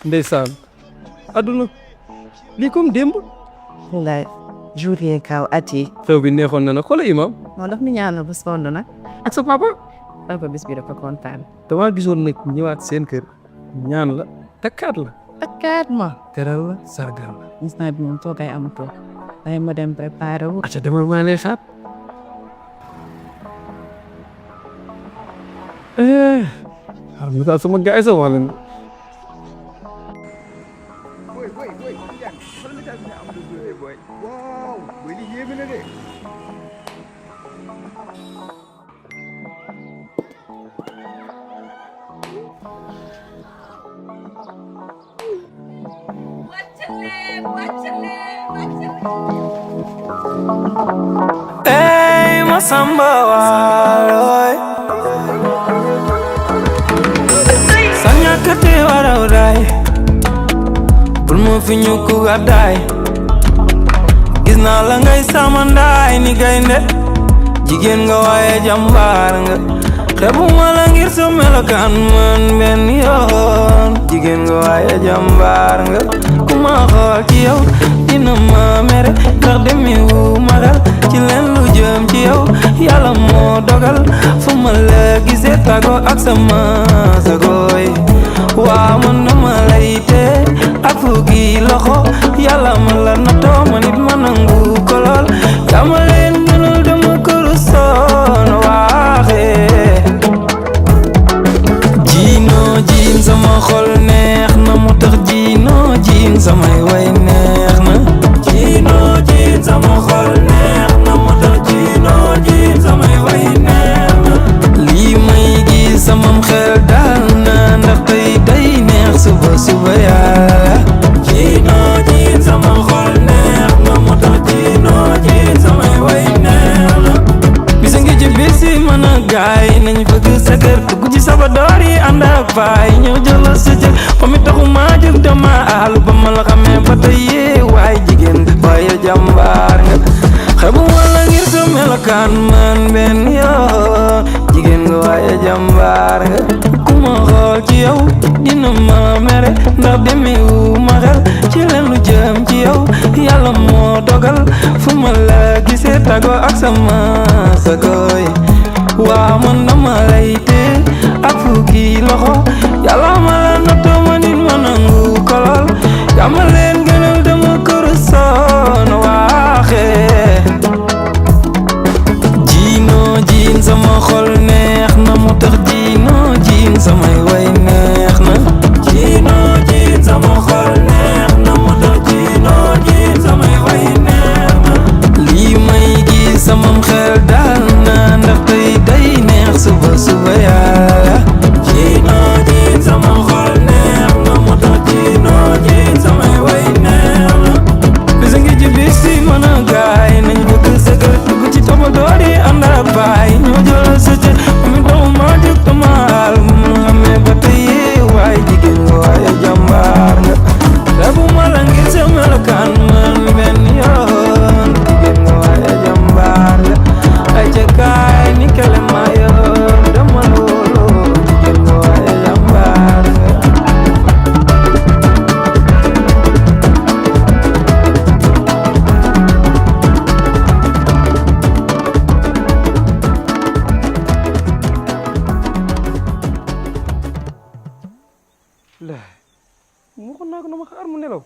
ndeysaan adduna lii comme démb. wallaay jour yi kaw at yi. xew bi neexoon na nag xoolal imam moo daf ñu ñaanal ba sonn nag. ak sa papa. papa bis bi dafa kontaan. damaa gisoon nag ñëwaat seen kër ñaan la takkaat la. takkaat ma. teral la sargal la. instant bi moom toogay amatoo. day ma dem préparé wu. acca demal maa lay xaar. xar mi daal sama gars yi sax wax leen. Ey Masamba waay sanya kate warawday bul mo fi ñu ku gàddaay gis naa la ngay samandaay ni gaynde jigéen nga waaye jàmbaar nga xebuma la ngir sa melokaan man benn yoon jigéen nga waaye jàmbaar nga ku ma xool ci yow dina ma mere ndax demi wu magal ci leen lu jëm ci yow yàlla moo dogal fu ma la gisee tago ak sama sagoy waa man dama lay tee ak fukki loxo yàlla ma la nattoo ma nit ma nangu ko lool yaa ma leen gënal dama këru soon waaxee jiinoo jiin sama xol neex na mu tax jiinoo jiin samay way neex na jiinoo jiin sama xol neex na mu tax jiinoo jiin samay way neex na lii may gis samam xel dal na ndax tey day neex suba suba yàlla jiinoo jiin sama xol neex na mu tax jiinoo jiin samay way neex na bisa ngi ci bisi mën a gaay nañ bëgg sa kër dugg ci saba door yi ànd ak faay ñëw jëla sa jël fa mi taxu maa jóg dama àll ba ma la xamee ba tey yee waay jigéen waaye jàmbaar nga xebu wala ngir sa melokaan man benn yoo jigéen nga waaye jàmbaar nga ku ma xool ci yow dina ma mere ndax demewu ma xel ci leen lu jëm ci yow yàlla moo dogal fu ma la gisee tago ak sama sagoy waa man dama lay tee ak fukki loxo yàlla ma la nattoo ma nit ma nangu ko lool yaa ma leen gënal dama këru soon waaxee jiinoo jiin sama xol neex na mu tax jiinoo jiin samay way neex na jiinoo jiin sama xol neex na mu tax jiinoo jiin samay way neex na lii may gis samam xel dal na ndax tey day neex suba suba yàlla jiinoo jiin sama xol neex na mu tax jiinoo jiin samay way neex na bisa ngi ci bis si mën a gaay nañ bëgg sa kër dugg ci toba door yi ànd ak baay ñoo jël sa cër mi taxu maa jóg tamaal mu xamee ba tey waay jigéen nga waaye jàmbaar nga rebu ma la ngir sa melokaan man benn yoon jigéen nga waaye jàmbaar nga ay ca kaay ni kele ma yoon dama loolu jigéen nga waaye jàmbaar nga mu waxoon naa ko na ma xaar mu nelaw